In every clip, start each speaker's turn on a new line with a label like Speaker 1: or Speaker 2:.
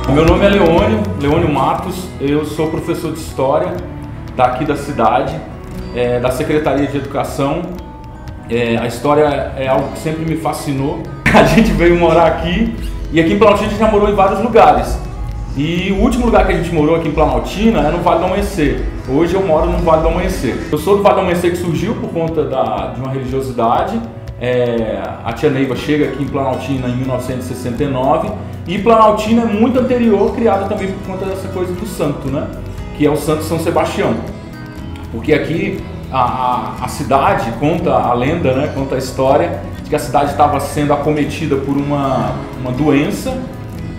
Speaker 1: Meu nome é Leônio Matos, eu sou professor de História daqui da cidade, da Secretaria de Educação. A história é algo que sempre me fascinou. A gente veio morar aqui e aqui em Planaltina a gente já morou em vários lugares. E o último lugar que a gente morou aqui em Planaltina é no Vale do Amanhecer. Hoje eu moro no Vale do Amanhecer. Eu sou do Vale do Amanhecer que surgiu por conta de uma religiosidade. A tia Neiva chega aqui em Planaltina em 1969 e Planaltina é muito anterior, criada também por conta dessa coisa do santo, né? Que é o Santo São Sebastião. Porque aqui a cidade, conta a lenda, né? Conta a história de que a cidade estava sendo acometida por uma doença,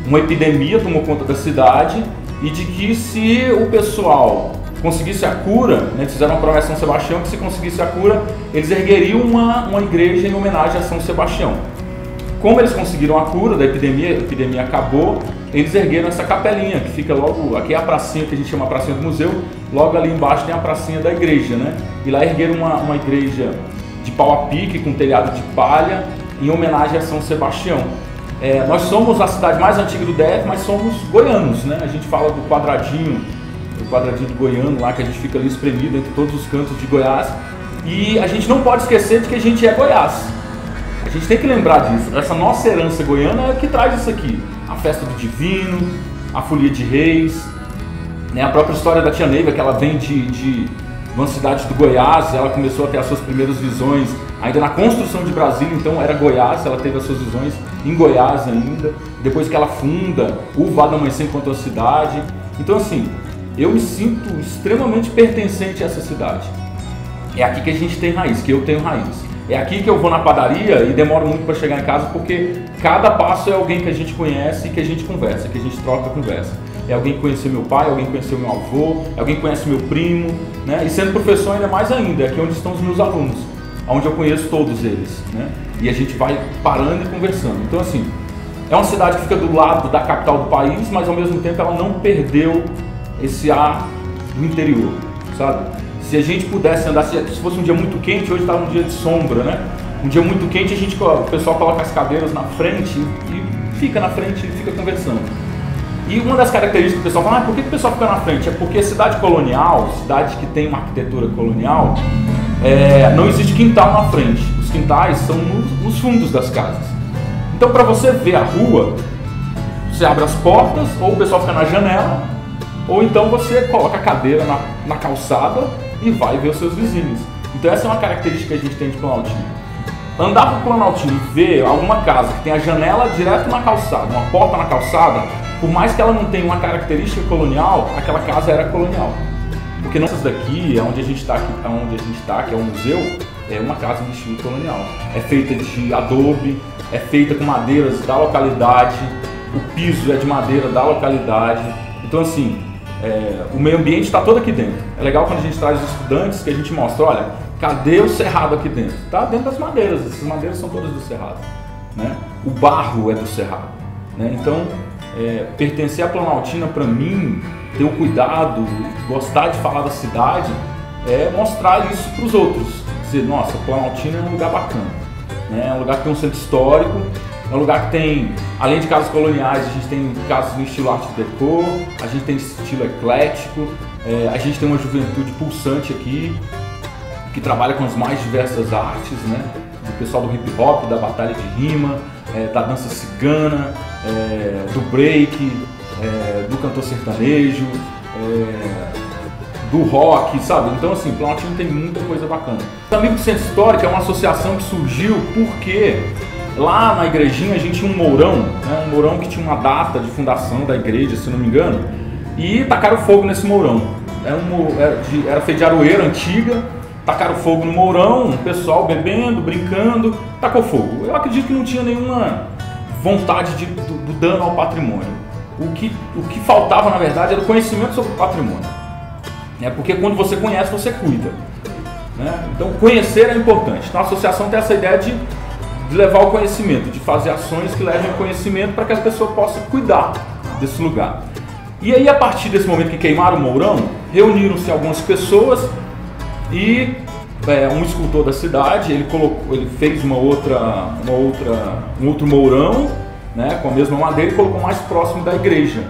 Speaker 1: uma epidemia tomou conta da cidade e de que se o pessoal conseguisse a cura, né, eles fizeram uma promessa a São Sebastião que se conseguisse a cura, eles ergueriam uma igreja em homenagem a São Sebastião. Como eles conseguiram a cura da epidemia, a epidemia acabou, eles ergueram essa capelinha que fica logo, aqui é a pracinha que a gente chama a pracinha do museu, logo ali embaixo tem a pracinha da igreja, né? E lá ergueram uma igreja de pau a pique, com telhado de palha, em homenagem a São Sebastião. Nós somos a cidade mais antiga do DF, mas somos goianos, né? A gente fala do quadradinho do goiano lá, que a gente fica ali espremido entre todos os cantos de Goiás. E a gente não pode esquecer de que a gente é Goiás. A gente tem que lembrar disso. Essa nossa herança goiana é o que traz isso aqui. A festa do divino, a folia de reis, né? A própria história da tia Neiva, que ela vem de uma cidade do Goiás, ela começou a ter as suas primeiras visões ainda na construção de Brasília, então era Goiás, ela teve as suas visões em Goiás ainda, depois que ela funda o Vale do Amanhecer enquanto a cidade. Então assim, eu me sinto extremamente pertencente a essa cidade. É aqui que a gente tem raiz, que eu tenho raiz. É aqui que eu vou na padaria e demoro muito para chegar em casa, porque cada passo é alguém que a gente conhece e que a gente conversa, que a gente troca conversa. É alguém que conheceu meu pai, alguém que conheceu meu avô, alguém que conhece meu primo, né? E sendo professor ainda mais ainda, é aqui onde estão os meus alunos, onde eu conheço todos eles, né? E a gente vai parando e conversando. Então assim, é uma cidade que fica do lado da capital do país, mas ao mesmo tempo ela não perdeu esse ar do interior, sabe? Se a gente pudesse andar, se fosse um dia muito quente, hoje está um dia de sombra, né? Um dia muito quente, o pessoal coloca as cadeiras na frente e fica na frente e fica conversando. E uma das características que o pessoal fala, por que o pessoal fica na frente? É porque cidade colonial, cidade que tem uma arquitetura colonial, não existe quintal na frente. Os quintais são nos fundos das casas. Então, para você ver a rua, você abre as portas, ou o pessoal fica na janela, ou então você coloca a cadeira na calçada e vai ver os seus vizinhos. Então essa é uma característica que a gente tem de Planaltina. Andar por Planaltina e ver alguma casa que tem a janela direto na calçada, uma porta na calçada, por mais que ela não tenha uma característica colonial, aquela casa era colonial. Porque nossas daqui, onde a gente está, que é um museu, é uma casa de estilo colonial. É feita de adobe, é feita com madeiras da localidade, o piso é de madeira da localidade. Então assim, o meio ambiente está todo aqui dentro. É legal quando a gente traz os estudantes que a gente mostra, olha, cadê o cerrado aqui dentro? Está dentro das madeiras, essas madeiras são todas do cerrado, né? O barro é do cerrado, né? Então, pertencer à Planaltina para mim, ter o cuidado, gostar de falar da cidade, é mostrar isso para os outros. Dizer, nossa, Planaltina é um lugar bacana, né? É um lugar que tem um centro histórico, é um lugar que tem, além de casas coloniais, a gente tem casas no estilo Art Deco, a gente tem estilo eclético, a gente tem uma juventude pulsante aqui, que trabalha com as mais diversas artes, né? Do pessoal do hip hop, da batalha de rima, da dança cigana, do break, do cantor sertanejo, do rock, sabe? Então assim, Planaltina tem muita coisa bacana. O Amigo do Centro Histórico é uma associação que surgiu porque lá na igrejinha a gente tinha um mourão, né? Um mourão que tinha uma data de fundação da igreja, se não me engano, e tacaram fogo nesse mourão. Era feito de aroeira antiga, tacaram fogo no mourão, o pessoal bebendo, brincando, tacou fogo. Eu acredito que não tinha nenhuma vontade do dano ao patrimônio. O que faltava, na verdade, era o conhecimento sobre o patrimônio. Porque quando você conhece, você cuida, né? Então, conhecer é importante. Então, a associação tem essa ideia de levar o conhecimento, de fazer ações que levem o conhecimento para que a pessoa possa cuidar desse lugar. E aí, a partir desse momento que queimaram o mourão, reuniram-se algumas pessoas e um escultor da cidade, ele fez um outro mourão né, com a mesma madeira e colocou mais próximo da igreja.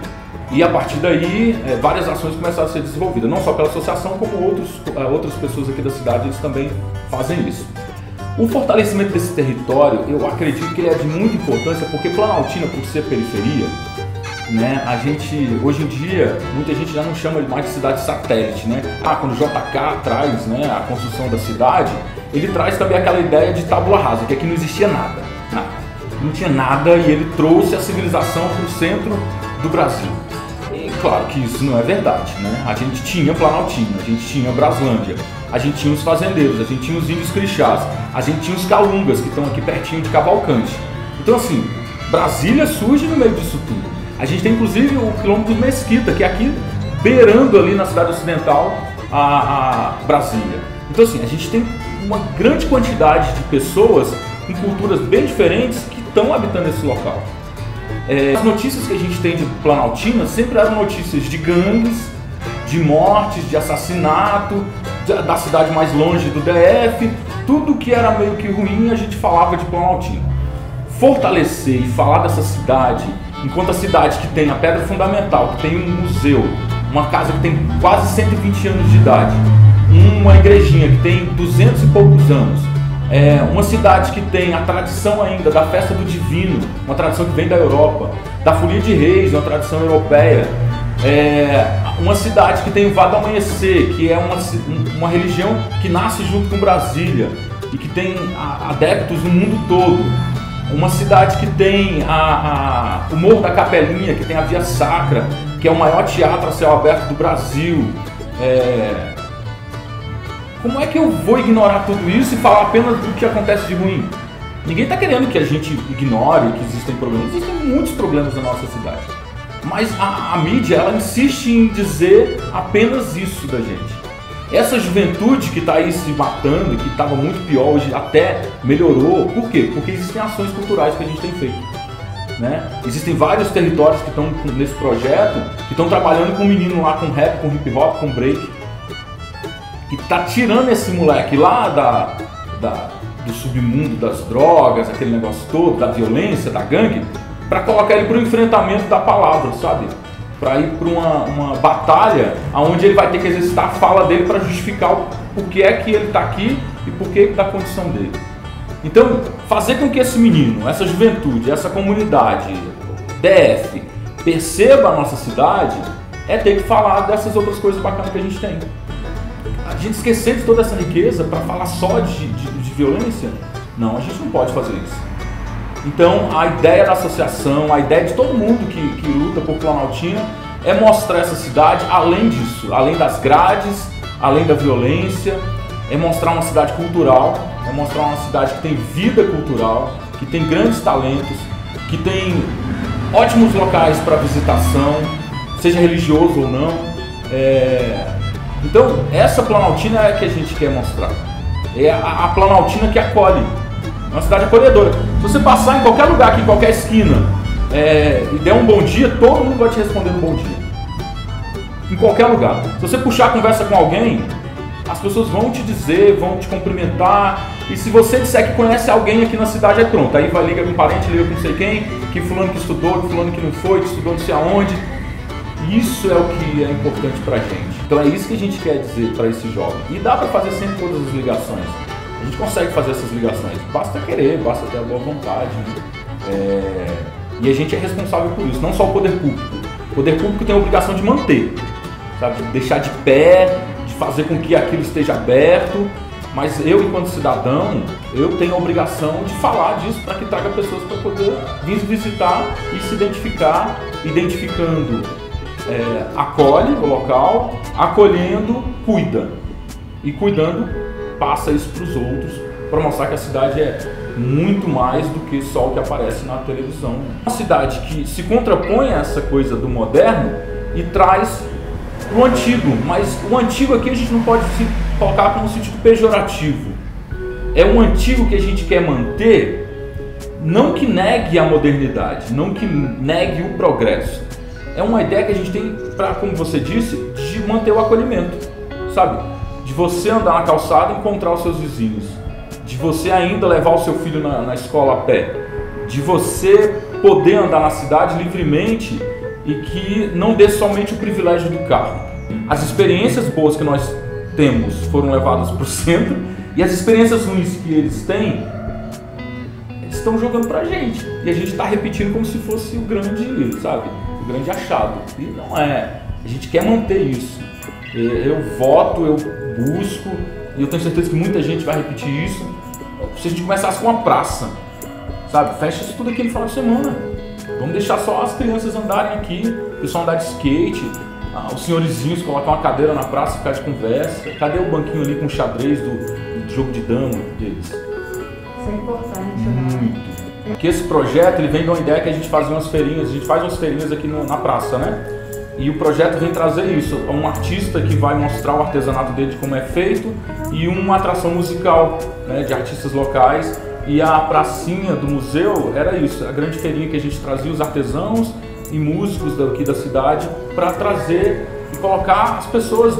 Speaker 1: E a partir daí, várias ações começaram a ser desenvolvidas, não só pela associação, como outras pessoas aqui da cidade, eles também fazem isso. O fortalecimento desse território, eu acredito que ele é de muita importância, porque Planaltina, por ser periferia, né, a gente, hoje em dia, muita gente já não chama mais de cidade satélite, né? Quando o JK traz, né, a construção da cidade, ele traz também aquela ideia de tábula rasa, que aqui não existia nada, não tinha nada, e ele trouxe a civilização para o centro do Brasil. E claro que isso não é verdade, né? A gente tinha Planaltina, a gente tinha Braslândia, a gente tinha os fazendeiros, a gente tinha os índios crixás, a gente tinha os calungas, que estão aqui pertinho de Cavalcante. Então assim, Brasília surge no meio disso tudo. A gente tem inclusive o quilômetro do Mesquita, que é aqui beirando ali na cidade ocidental a Brasília. Então assim, a gente tem uma grande quantidade de pessoas com culturas bem diferentes que estão habitando esse local. As notícias que a gente tem de Planaltina sempre eram notícias de gangues, de mortes, de assassinato, da cidade mais longe do DF, tudo que era meio que ruim a gente falava de Planaltina. Fortalecer e falar dessa cidade, enquanto a cidade que tem a pedra fundamental, que tem um museu, uma casa que tem quase 120 anos de idade, uma igrejinha que tem 200 e poucos anos, uma cidade que tem a tradição ainda da festa do divino, uma tradição que vem da Europa, da folia de reis, uma tradição europeia, uma cidade que tem o Vado Amanhecer, que é uma religião que nasce junto com Brasília e que tem adeptos no mundo todo, uma cidade que tem o Morro da Capelinha, que tem a Via Sacra, que é o maior teatro a céu aberto do Brasil. Como é que eu vou ignorar tudo isso e falar apenas do que acontece de ruim? Ninguém está querendo que a gente ignore que existem problemas. Existem muitos problemas na nossa cidade. Mas a mídia, ela insiste em dizer apenas isso da gente. Essa juventude que está aí se matando, que estava muito pior, hoje até melhorou. Por quê? Porque existem ações culturais que a gente tem feito, né? Existem vários territórios que estão nesse projeto, que estão trabalhando com um menino lá com rap, com hip hop, com break, que está tirando esse moleque lá do submundo das drogas, aquele negócio todo, da violência, da gangue, para colocar ele para o enfrentamento da palavra, sabe? Para ir para uma batalha onde ele vai ter que exercitar a fala dele para justificar o porquê é que ele está aqui e porquê da condição dele. Então, fazer com que esse menino, essa juventude, essa comunidade, DF, perceba a nossa cidade, é ter que falar dessas outras coisas bacanas que a gente tem. A gente esquecer de toda essa riqueza para falar só de violência, não, a gente não pode fazer isso. Então, a ideia da associação, a ideia de todo mundo que luta por Planaltina é mostrar essa cidade além disso, além das grades, além da violência, é mostrar uma cidade cultural, é mostrar uma cidade que tem vida cultural, que tem grandes talentos, que tem ótimos locais para visitação, seja religioso ou não. Então, essa Planaltina é a que a gente quer mostrar. É a Planaltina que acolhe. É uma cidade acolhedora. Se você passar em qualquer lugar aqui, em qualquer esquina, e der um bom dia, todo mundo vai te responder um bom dia. Em qualquer lugar. Se você puxar a conversa com alguém, as pessoas vão te dizer, vão te cumprimentar. E se você disser que conhece alguém aqui na cidade, é pronto. Aí vai ligar com um parente, liga com não sei quem, que fulano que estudou, que fulano que não foi, que estudou não sei aonde. Isso é o que é importante pra gente. Então é isso que a gente quer dizer para esse jovem. E dá para fazer sempre todas as ligações. A gente consegue fazer essas ligações. Basta querer, basta ter a boa vontade. Né? E a gente é responsável por isso, não só o poder público. O poder público tem a obrigação de manter, sabe? De deixar de pé, de fazer com que aquilo esteja aberto. Mas eu, enquanto cidadão, eu tenho a obrigação de falar disso para que traga pessoas para poder vir visitar e se identificar, identificando. Acolhe o local, acolhendo, cuida. E cuidando, passa isso para os outros, para mostrar que a cidade é muito mais do que só o que aparece na televisão. Uma cidade que se contrapõe a essa coisa do moderno e traz o antigo, mas o antigo aqui a gente não pode se colocar como um sentido pejorativo. É um antigo que a gente quer manter, não que negue a modernidade, não que negue o progresso. É uma ideia que a gente tem para, como você disse, de manter o acolhimento, sabe? De você andar na calçada e encontrar os seus vizinhos, de você ainda levar o seu filho na escola a pé, de você poder andar na cidade livremente e que não dê somente o privilégio do carro. As experiências boas que nós temos foram levadas para o centro e as experiências ruins que eles têm, eles estão jogando pra gente. E a gente está repetindo como se fosse o grande, sabe, o grande achado. E não é. A gente quer manter isso. Eu voto, eu busco, e eu tenho certeza que muita gente vai repetir isso. Se a gente começasse com uma praça, sabe, fecha isso tudo aqui no final de semana. Vamos deixar só as crianças andarem aqui, o pessoal andar de skate, os senhorizinhos colocar uma cadeira na praça e ficar de conversa. Cadê o banquinho ali com o xadrez do jogo de dama deles?
Speaker 2: Isso é importante, né?
Speaker 1: Muito. Porque esse projeto ele vem de uma ideia que a gente fazia umas feirinhas, a gente faz umas feirinhas aqui na praça, né? E o projeto vem trazer isso, um artista que vai mostrar o artesanato dele de como é feito e uma atração musical, né, de artistas locais. E a pracinha do museu era isso, a grande feirinha que a gente trazia os artesãos e músicos daqui da cidade para trazer e colocar as pessoas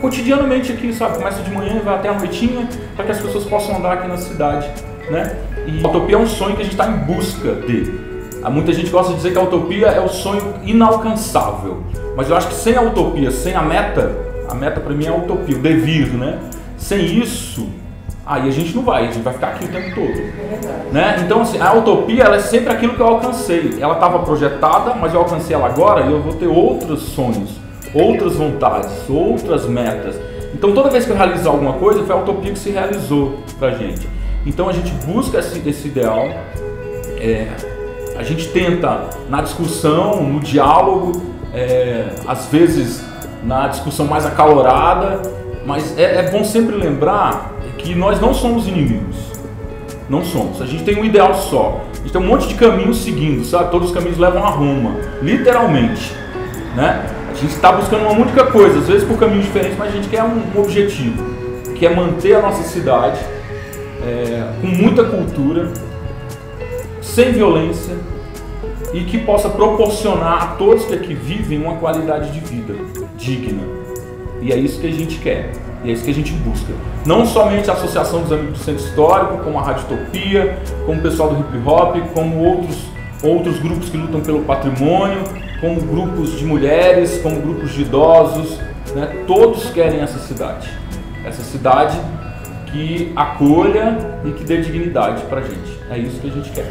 Speaker 1: cotidianamente aqui, sabe? Começa de manhã e vai até a noitinha para que as pessoas possam andar aqui na cidade, né? E a utopia é um sonho que a gente está em busca de. Muita gente gosta de dizer que a utopia é o sonho inalcançável, mas eu acho que sem a utopia, sem a meta para mim é a utopia, o devir, né? Sem isso, aí a gente não vai, a gente vai ficar aqui o tempo todo, né? Então assim, a utopia ela é sempre aquilo que eu alcancei, ela estava projetada, mas eu alcancei ela agora e eu vou ter outros sonhos, outras vontades, outras metas. Então toda vez que eu realizar alguma coisa, foi a utopia que se realizou pra gente. Então a gente busca esse ideal, a gente tenta na discussão, no diálogo, às vezes na discussão mais acalorada, mas é bom sempre lembrar que nós não somos inimigos, não somos, a gente tem um ideal só, a gente tem um monte de caminhos seguindo, sabe? Todos os caminhos levam a Roma, literalmente, né? A gente está buscando uma única coisa, às vezes por caminhos diferentes, mas a gente quer um objetivo, que é manter a nossa cidade com muita cultura, sem violência e que possa proporcionar a todos que aqui vivem uma qualidade de vida digna. E é isso que a gente quer, e é isso que a gente busca. Não somente a Associação dos Amigos do Centro Histórico, como a Rádio Utopia, como o pessoal do hip hop, como outros grupos que lutam pelo patrimônio, como grupos de mulheres, como grupos de idosos, né? Todos querem essa cidade que acolha e que dê dignidade pra gente. É isso que a gente quer.